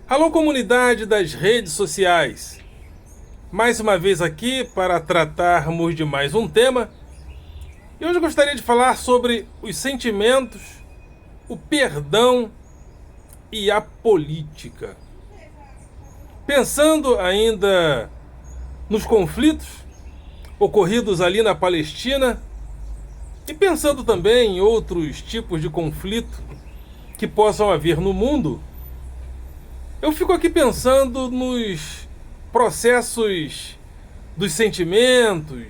Alô, comunidade das redes sociais. Mais uma vez aqui para tratarmos de mais um tema. E hoje eu gostaria de falar sobre os sentimentos, o perdão e a política. Pensando ainda nos conflitos ocorridos ali na Palestina e pensando também em outros tipos de conflito que possam haver no mundo, eu fico aqui pensando nos processos dos sentimentos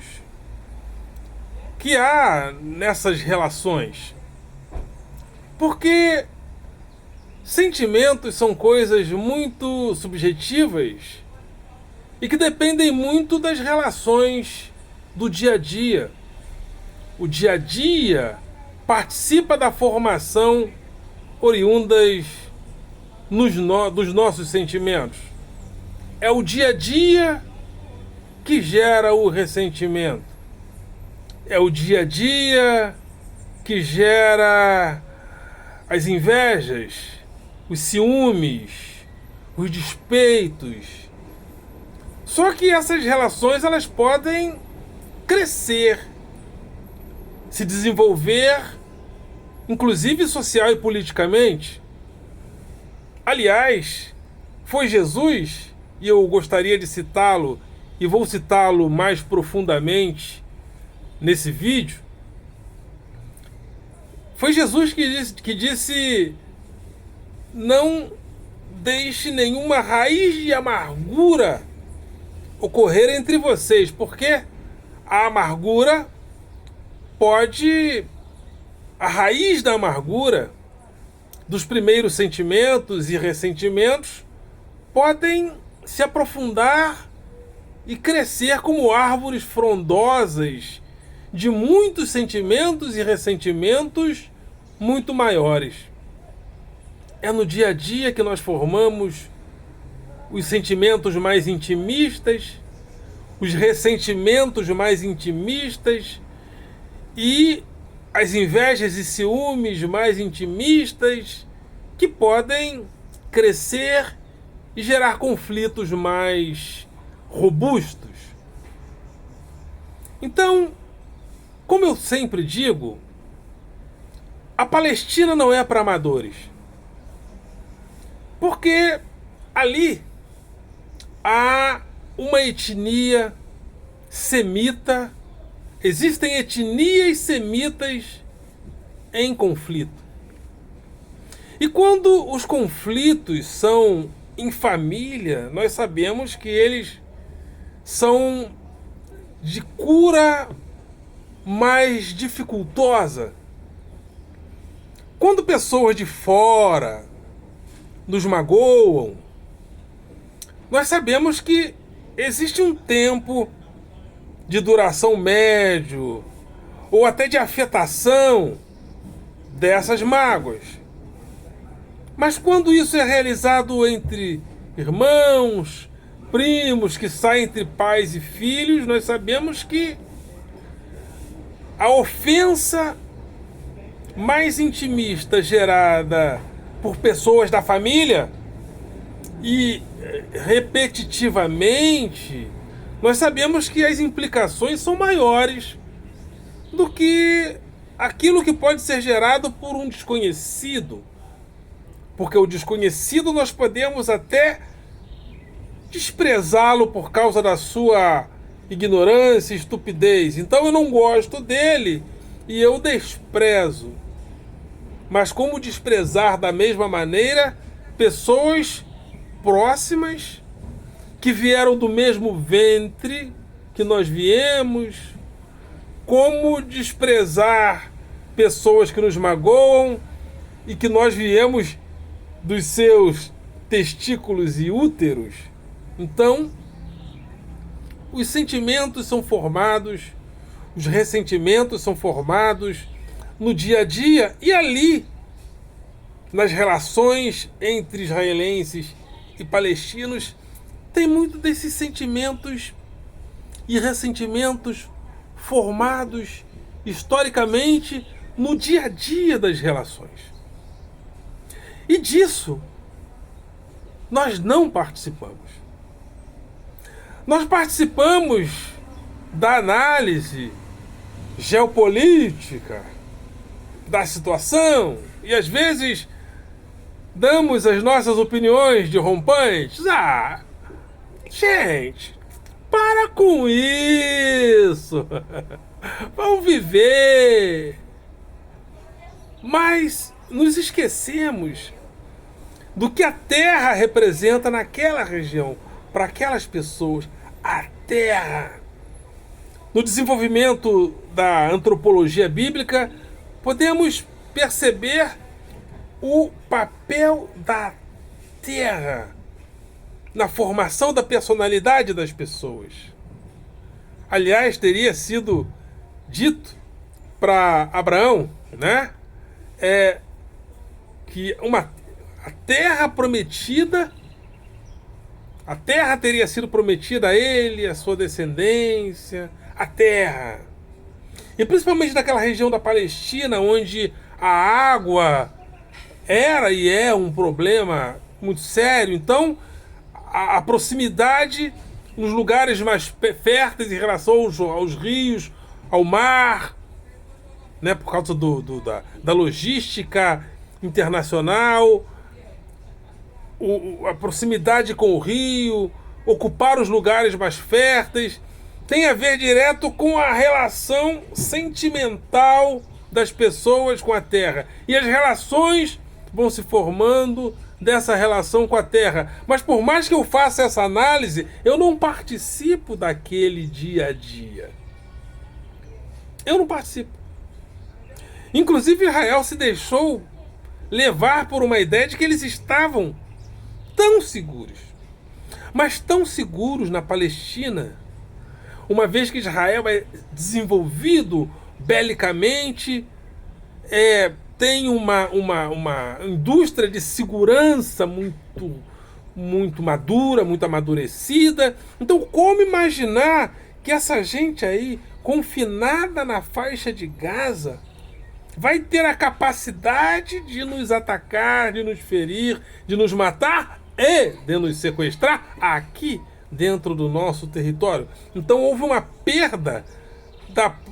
que há nessas relações. Porque sentimentos são coisas muito subjetivas e que dependem muito das relações do dia a dia. O dia a dia participa da formação oriundas dos nossos sentimentos. É o dia a dia que gera o ressentimento. É o dia a dia que gera as invejas, os ciúmes, os despeitos. Só que essas relações elas podem crescer, se desenvolver, inclusive social e politicamente. Aliás, foi Jesus, e eu gostaria de citá-lo, e vou citá-lo mais profundamente nesse vídeo. Foi Jesus que disse: não deixe nenhuma raiz de amargura ocorrer entre vocês, porque a amargura a raiz da amargura, dos primeiros sentimentos e ressentimentos, podem se aprofundar e crescer como árvores frondosas de muitos sentimentos e ressentimentos muito maiores. É no dia a dia que nós formamos os sentimentos mais intimistas, os ressentimentos mais intimistas e as invejas e ciúmes mais intimistas, que podem crescer e gerar conflitos mais robustos. Então, como eu sempre digo, a Palestina não é para amadores. Porque ali há uma etnia semita, existem etnias semitas em conflito. E quando os conflitos são em família, nós sabemos que eles são de cura mais dificultosa. Quando pessoas de fora nos magoam, nós sabemos que existe um tempo de duração médio ou até de afetação dessas mágoas. Mas quando isso é realizado entre irmãos, primos, que saem entre pais e filhos, nós sabemos que a ofensa mais intimista gerada por pessoas da família e repetitivamente, nós sabemos que as implicações são maiores do que aquilo que pode ser gerado por um desconhecido. Porque o desconhecido nós podemos até desprezá-lo por causa da sua ignorância e estupidez. Então eu não gosto dele e eu desprezo. Mas como desprezar da mesma maneira pessoas próximas que vieram do mesmo ventre que nós viemos? Como desprezar pessoas que nos magoam e que nós viemos dos seus testículos e úteros? Então, os sentimentos são formados, os ressentimentos são formados no dia a dia e ali, nas relações entre israelenses e palestinos, tem muito desses sentimentos e ressentimentos formados historicamente no dia a dia das relações. E disso Nós não participamos. Nós participamos da análise geopolítica da situação e às vezes damos as nossas opiniões de rompantes. Gente, para com isso. Vamos viver. Mas nos esquecemos do que a terra representa naquela região, para aquelas pessoas. A terra. No desenvolvimento da antropologia bíblica, podemos perceber o papel da terra na formação da personalidade das pessoas. Aliás, teria sido dito para Abraão, né, que a terra prometida, a terra teria sido prometida a ele, a sua descendência, a terra. E principalmente naquela região da Palestina, onde a água era e é um problema muito sério. Então, a proximidade nos lugares mais férteis em relação aos rios, ao mar, né, por causa da logística internacional, a proximidade com o rio, ocupar os lugares mais férteis, tem a ver direto com a relação sentimental das pessoas com a terra. E as relações vão se formando dessa relação com a terra. Mas por mais que eu faça essa análise, eu não participo daquele dia a dia. Eu não participo. Inclusive Israel se deixou levar por uma ideia de que eles estavam tão seguros, mas tão seguros na Palestina, uma vez que Israel é desenvolvido belicamente, tem uma indústria de segurança muito madura, muito amadurecida. Então, como imaginar que essa gente aí, confinada na faixa de Gaza, vai ter a capacidade de nos atacar, de nos ferir, de nos matar e de nos sequestrar aqui dentro do nosso território? Então houve uma perda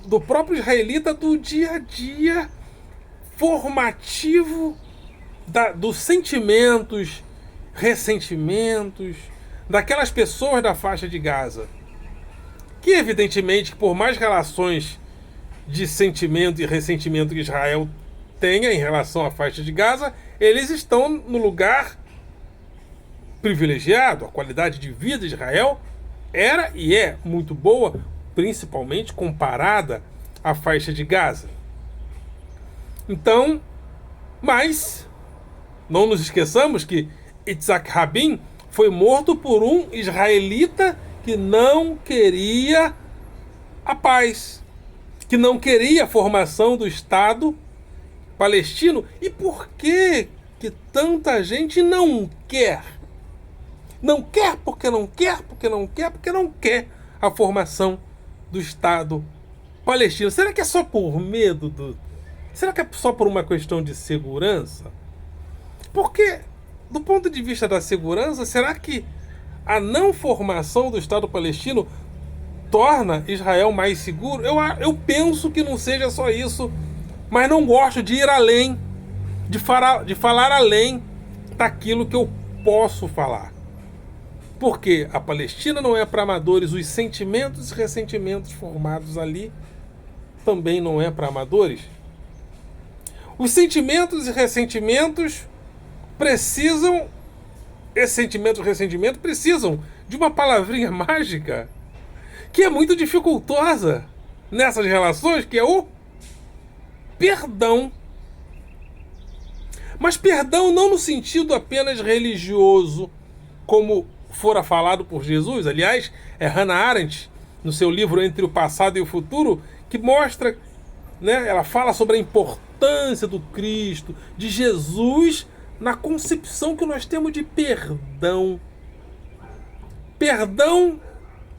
do próprio israelita do dia a dia formativo dos sentimentos, ressentimentos daquelas pessoas da faixa de Gaza, que evidentemente, por mais relações de sentimento e ressentimento que Israel tenha em relação à faixa de Gaza, eles estão no lugar privilegiado. A qualidade de vida de Israel era e é muito boa, principalmente comparada à faixa de Gaza. Então, mas não nos esqueçamos que Yitzhak Rabin foi morto por um israelita que não queria a paz, que não queria a formação do Estado palestino. E por que tanta gente não quer? Não quer porque não quer, porque não quer, porque não quer a formação do Estado palestino. Será que é só por medo Será que é só por uma questão de segurança? Porque, do ponto de vista da segurança, será que a não formação do Estado palestino torna Israel mais seguro? Eu penso que não seja só isso, mas não gosto de ir além, de falar além daquilo que eu posso falar. Porque a Palestina não é para amadores, os sentimentos e ressentimentos formados ali também não é para amadores. Os sentimentos e ressentimentos precisam, esses sentimentos e ressentimentos precisam de uma palavrinha mágica que é muito dificultosa nessas relações, que é o perdão. Mas perdão não no sentido apenas religioso, como fora falado por Jesus. Aliás, é Hannah Arendt, no seu livro Entre o Passado e o Futuro, que mostra, né, ela fala sobre a importância do Cristo, de Jesus, na concepção que nós temos de perdão. Perdão,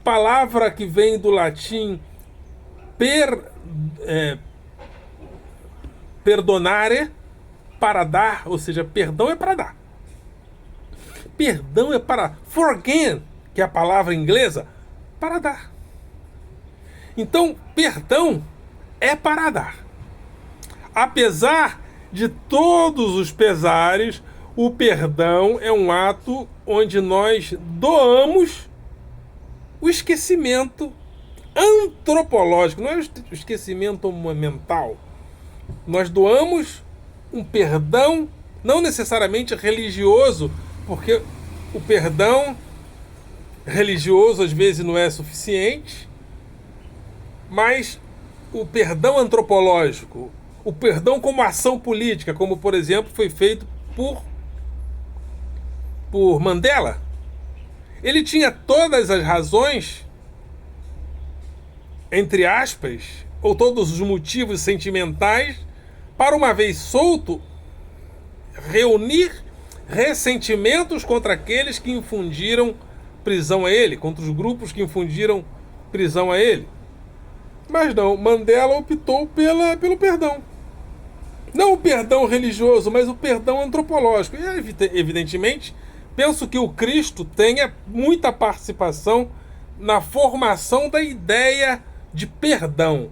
palavra que vem do latim perdonare, para dar, ou seja, perdão é para dar. Perdão é para forgive, que é a palavra inglesa, para dar. Então, perdão é para dar. Apesar de todos os pesares, o perdão é um ato onde nós doamos o esquecimento antropológico, não é o esquecimento mental. Nós doamos um perdão, não necessariamente religioso, porque o perdão religioso às vezes não é suficiente, mas o perdão antropológico, o perdão como ação política, como por exemplo foi feito por Mandela. Ele tinha todas as razões, entre aspas, ou todos os motivos sentimentais para, uma vez solto, reunir ressentimentos contra aqueles que infundiram prisão a ele, contra os grupos que infundiram prisão a ele. Mas não, Mandela optou pelo perdão. Não o perdão religioso, mas o perdão antropológico. E, evidentemente, penso que o Cristo tenha muita participação na formação da ideia de perdão.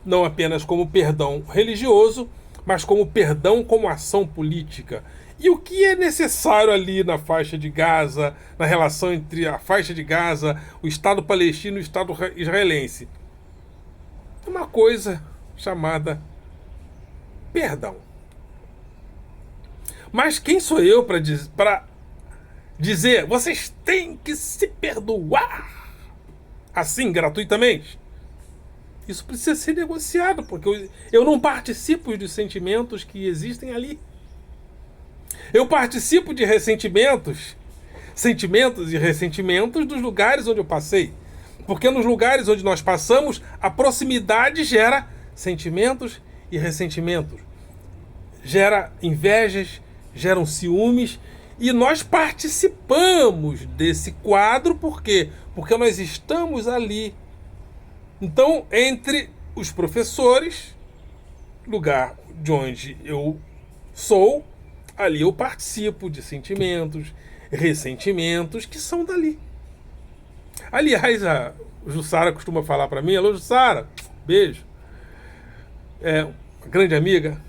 Não apenas como perdão religioso, mas como perdão como ação política. E o que é necessário ali na faixa de Gaza, na relação entre a faixa de Gaza, o Estado palestino e o Estado israelense? É uma coisa chamada perdão. Mas quem sou eu para dizer vocês têm que se perdoar assim, gratuitamente? Isso precisa ser negociado, porque eu não participo dos sentimentos que existem ali. Eu participo de sentimentos e ressentimentos dos lugares onde eu passei. Porque nos lugares onde nós passamos, a proximidade gera sentimentos e ressentimentos. Gera invejas, geram ciúmes, e nós participamos desse quadro, por quê? Porque nós estamos ali. Então, entre os professores, lugar de onde eu sou, ali eu participo de sentimentos, ressentimentos que são dali. Aliás, a Jussara costuma falar para mim, alô Jussara, beijo. É uma grande amiga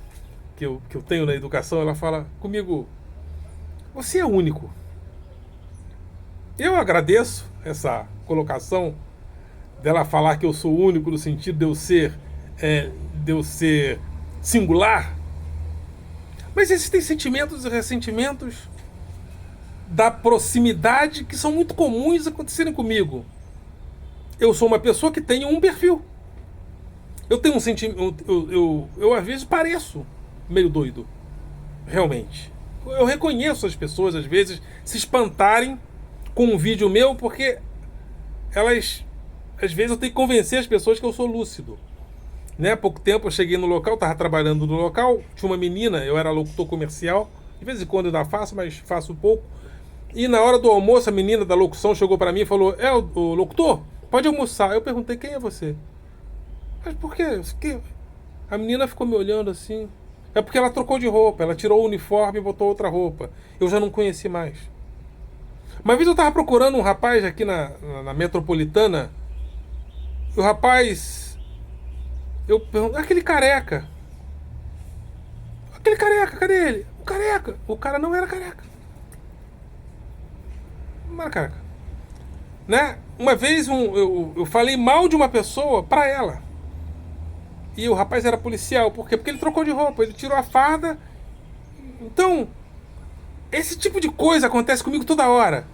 que eu tenho na educação, ela fala comigo, você é único. Eu agradeço essa colocação dela falar que eu sou único no sentido de eu ser singular. Mas existem sentimentos e ressentimentos da proximidade que são muito comuns acontecerem comigo. Eu sou uma pessoa que tem um perfil. Eu tenho um sentimento. Eu às vezes pareço meio doido. Realmente. Eu reconheço as pessoas, às vezes, se espantarem com um vídeo meu, porque elas. Às vezes eu tenho que convencer as pessoas que eu sou lúcido. Né? Há pouco tempo eu cheguei no local, estava trabalhando no local, tinha uma menina, eu era locutor comercial, de vez em quando eu ainda faço, mas faço pouco. E na hora do almoço, a menina da locução chegou para mim e falou, o locutor, pode almoçar. Eu perguntei, quem é você? Mas por quê? A menina ficou me olhando assim. É porque ela trocou de roupa, ela tirou o uniforme e botou outra roupa. Eu já não conheci mais. Uma vez eu estava procurando um rapaz aqui na Metropolitana, e o rapaz... Eu pergunto, aquele careca, cadê ele? O careca. O cara não era careca. Não era careca. Né? Uma vez eu falei mal de uma pessoa pra ela. E o rapaz era policial. Por quê? Porque ele trocou de roupa, ele tirou a farda. Então, esse tipo de coisa acontece comigo toda hora.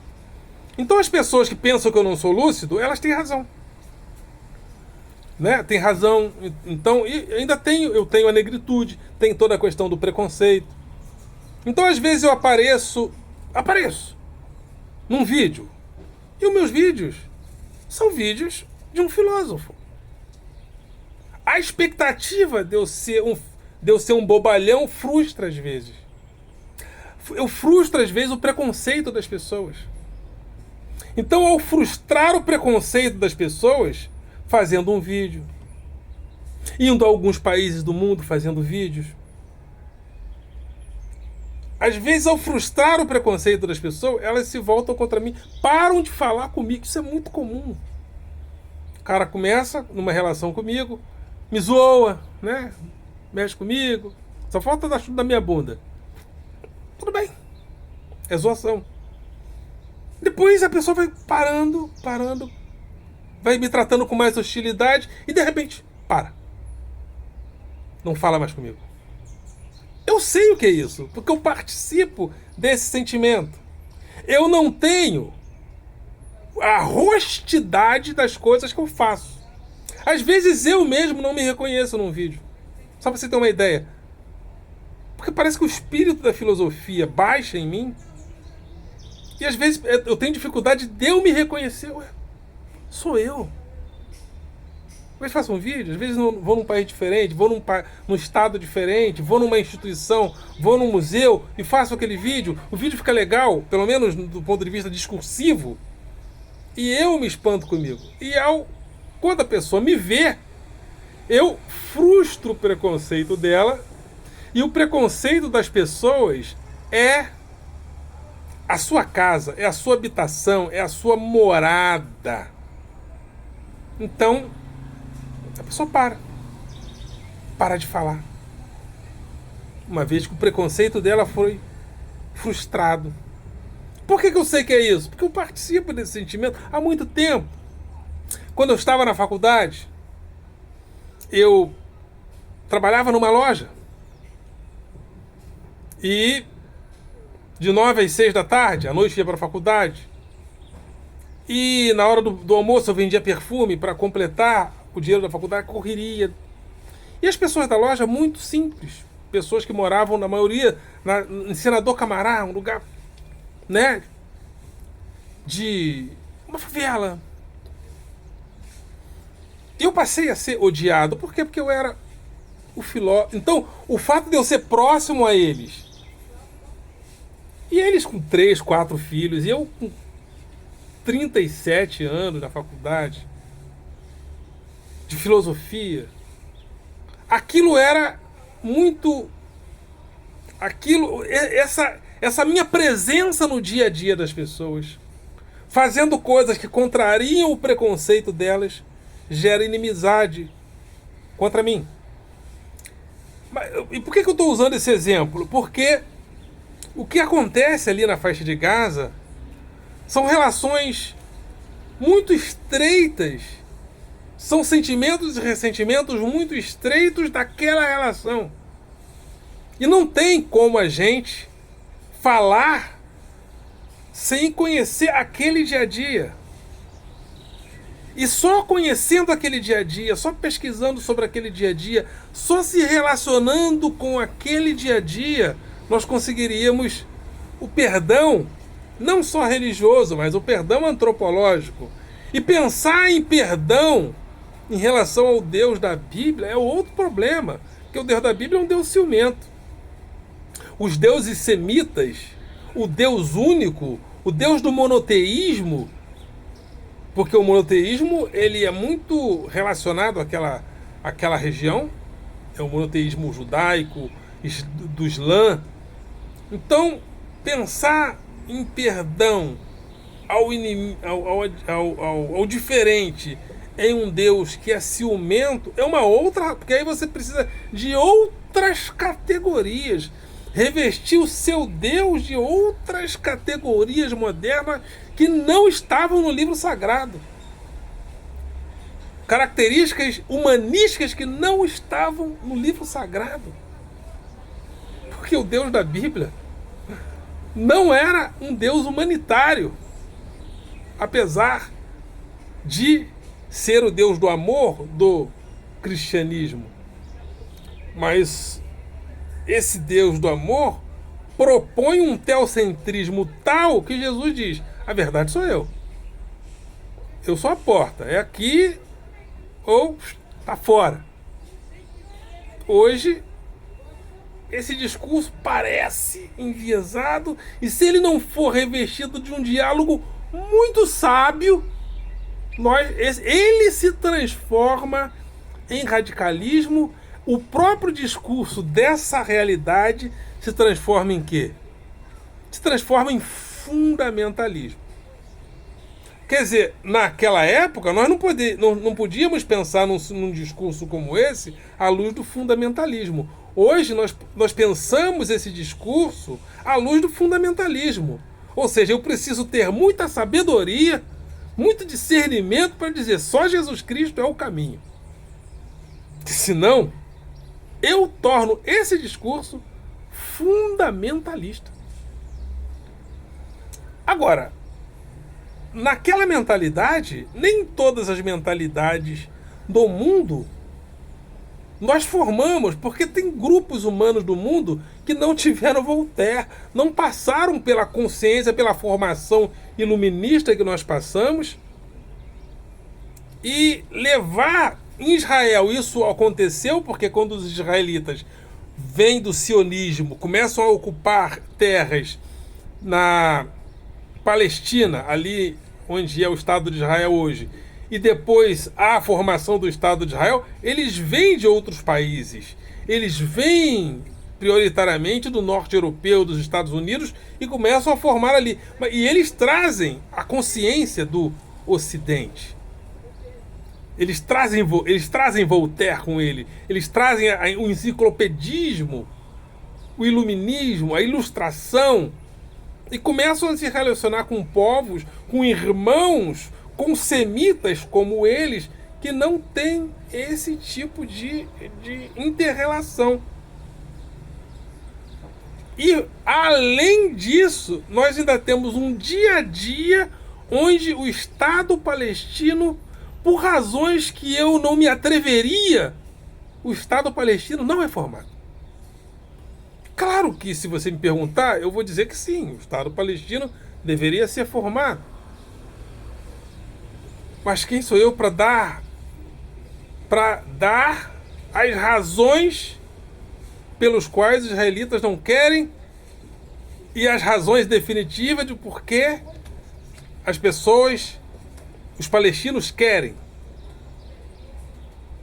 Então as pessoas que pensam que eu não sou lúcido, elas têm razão. Né? Tem razão. Então, e ainda eu tenho a negritude, tem toda a questão do preconceito. Então, às vezes eu apareço num vídeo. E os meus vídeos são vídeos de um filósofo. A expectativa de eu ser um bobalhão frustra às vezes. Eu frustro às vezes o preconceito das pessoas. Então, ao frustrar o preconceito das pessoas, fazendo um vídeo, indo a alguns países do mundo fazendo vídeos, às vezes, ao frustrar o preconceito das pessoas, elas se voltam contra mim, param de falar comigo. Isso é muito comum. O cara começa numa relação comigo, me zoa, né? Mexe comigo, só falta dar chute na minha bunda. Tudo bem, é zoação. Depois a pessoa vai parando, vai me tratando com mais hostilidade e de repente, para. Não fala mais comigo. Eu sei o que é isso, porque eu participo desse sentimento. Eu não tenho a honestidade das coisas que eu faço. Às vezes eu mesmo não me reconheço num vídeo. Só pra você ter uma ideia. Porque parece que o espírito da filosofia baixa em mim. E às vezes eu tenho dificuldade de eu me reconhecer. Ué, sou eu. Às vezes faço um vídeo, às vezes vou num país diferente, vou num estado diferente, vou numa instituição, vou num museu e faço aquele vídeo. O vídeo fica legal, pelo menos do ponto de vista discursivo. E eu me espanto comigo. E quando a pessoa me vê, eu frustro o preconceito dela. E o preconceito das pessoas é a sua casa, é a sua habitação, é a sua morada. Então, a pessoa para de falar. Uma vez que o preconceito dela foi frustrado. Por que eu sei que é isso? Porque eu participo desse sentimento há muito tempo. Quando eu estava na faculdade, eu trabalhava numa loja. E de 9 às 6 da tarde, à noite ia para a faculdade. E na hora do almoço eu vendia perfume para completar o dinheiro da faculdade, correria. E as pessoas da loja, muito simples. Pessoas que moravam, na maioria, em Senador Camará, um lugar, né, de uma favela. Eu passei a ser odiado. Por quê? Porque eu era o filósofo. Então, o fato de eu ser próximo a eles, e eles com 3, 4 filhos, e eu com 37 anos na faculdade de filosofia, aquilo era muito... essa minha presença no dia a dia das pessoas, fazendo coisas que contrariam o preconceito delas, gera inimizade contra mim. E por que eu estou usando esse exemplo? Porque o que acontece ali na faixa de Gaza são relações muito estreitas, são sentimentos e ressentimentos muito estreitos daquela relação. E não tem como a gente falar sem conhecer aquele dia a dia. E só conhecendo aquele dia a dia, só pesquisando sobre aquele dia a dia, só se relacionando com aquele dia a dia, nós conseguiríamos o perdão, não só religioso, mas o perdão antropológico. E pensar em perdão em relação ao Deus da Bíblia é outro problema, porque o Deus da Bíblia é um Deus ciumento. Os deuses semitas, o Deus único, o Deus do monoteísmo, porque o monoteísmo ele é muito relacionado àquela região, é o monoteísmo judaico, do Islã. Então, pensar em perdão ao diferente em um Deus que é ciumento é uma outra, porque aí você precisa de outras categorias, revestir o seu Deus de outras categorias modernas que não estavam no livro sagrado, características humanísticas que não estavam no livro sagrado, porque o Deus da Bíblia não era um Deus humanitário, apesar de ser o Deus do amor do cristianismo. Mas esse Deus do amor propõe um teocentrismo tal que Jesus diz: a verdade sou eu. Eu sou a porta. É aqui ou tá fora. Hoje, esse discurso parece enviesado, e se ele não for revestido de um diálogo muito sábio, ele se transforma em radicalismo. O próprio discurso dessa realidade se transforma em quê? se transforma em fundamentalismo. Quer dizer, naquela época, nós não podíamos pensar num discurso como esse à luz do fundamentalismo. Hoje, nós pensamos esse discurso à luz do fundamentalismo. Ou seja, eu preciso ter muita sabedoria, muito discernimento para dizer só Jesus Cristo é o caminho. Senão, eu torno esse discurso fundamentalista. Agora, naquela mentalidade, nem todas as mentalidades do mundo nós formamos, porque tem grupos humanos do mundo que não tiveram Voltaire, não passaram pela consciência, pela formação iluminista que nós passamos. E levar em Israel, isso aconteceu porque quando os israelitas vêm do sionismo, começam a ocupar terras na Palestina, ali onde é o Estado de Israel hoje, e depois a formação do Estado de Israel, eles vêm de outros países. Eles vêm prioritariamente do norte europeu, dos Estados Unidos, e começam a formar ali. E eles trazem a consciência do Ocidente. Eles trazem Voltaire com ele. Eles trazem o enciclopedismo, o iluminismo, a ilustração, e começam a se relacionar com povos, com irmãos, com semitas como eles, que não têm esse tipo de inter-relação. E, além disso, nós ainda temos um dia a dia onde o Estado palestino, por razões que eu não me atreveria, o Estado palestino não é formado. Claro que, se você me perguntar, eu vou dizer que sim, o Estado palestino deveria ser formado. Mas quem sou eu para dar as razões pelos quais os israelitas não querem e as razões definitivas de por que as pessoas, os palestinos, querem?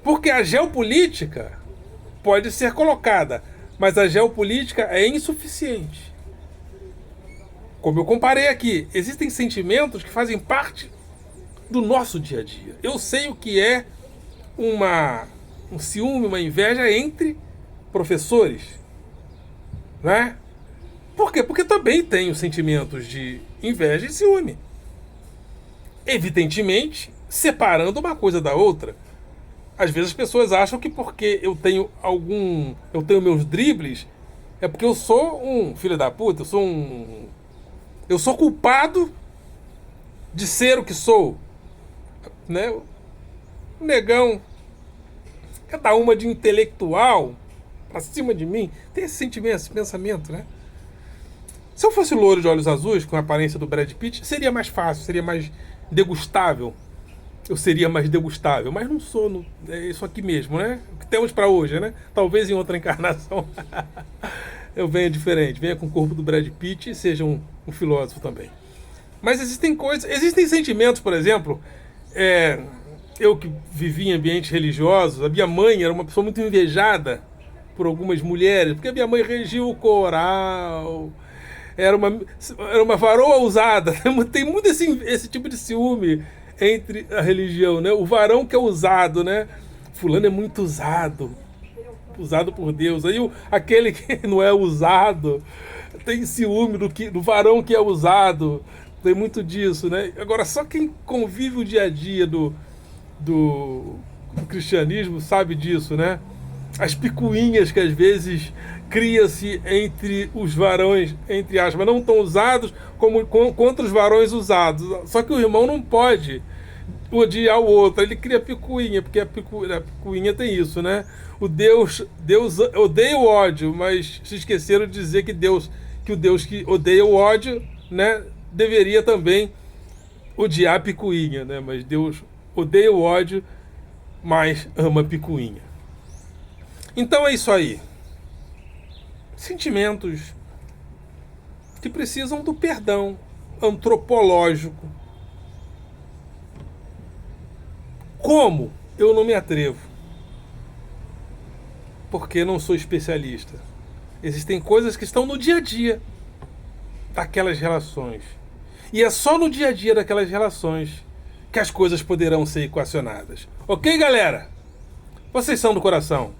Porque a geopolítica pode ser colocada, mas a geopolítica é insuficiente. Como eu comparei aqui, existem sentimentos que fazem parte do nosso dia a dia. Eu sei o que é um ciúme, uma inveja entre professores, né? Por quê? Porque também tenho sentimentos de inveja e ciúme. Evidentemente, separando uma coisa da outra. Às vezes as pessoas acham que porque eu tenho meus dribles, é porque eu sou um filho da puta, eu sou culpado de ser o que sou, né? O negão, cada uma de intelectual pra cima de mim, tem esse sentimento, esse pensamento, né? Se eu fosse loiro de olhos azuis, com a aparência do Brad Pitt, seria mais fácil, seria mais degustável. Eu seria mais degustável, mas não sou, é isso aqui mesmo, né? O que temos para hoje, né? Talvez em outra encarnação eu venha diferente, venha com o corpo do Brad Pitt e seja um filósofo também. Mas existem sentimentos, por exemplo, eu que vivi em ambientes religiosos, a minha mãe era uma pessoa muito invejada por algumas mulheres, porque a minha mãe regia o coral, era uma varoa ousada, tem muito esse tipo de ciúme entre a religião, né? O varão que é usado, né? Fulano é muito usado por Deus. Aí aquele que não é usado tem ciúme do varão que é usado. Tem muito disso, né? Agora, só quem convive o dia a dia do cristianismo sabe disso, né? As picuinhas que às vezes cria-se entre os varões, entre aspas, não tão usados como contra os varões usados. Só que o irmão não pode odiar o outro, ele cria picuinha, porque a picuinha tem isso, né? Deus odeia o ódio, mas se esqueceram de dizer que o Deus que odeia o ódio, né, deveria também odiar a picuinha, né? Mas Deus odeia o ódio, mas ama a picuinha. Então é isso aí. Sentimentos que precisam do perdão antropológico. Como? Eu não me atrevo. Porque não sou especialista. Existem coisas que estão no dia a dia. daquelas relações. E é só no dia a dia daquelas relações que as coisas poderão ser equacionadas. Ok, galera? Vocês são do coração.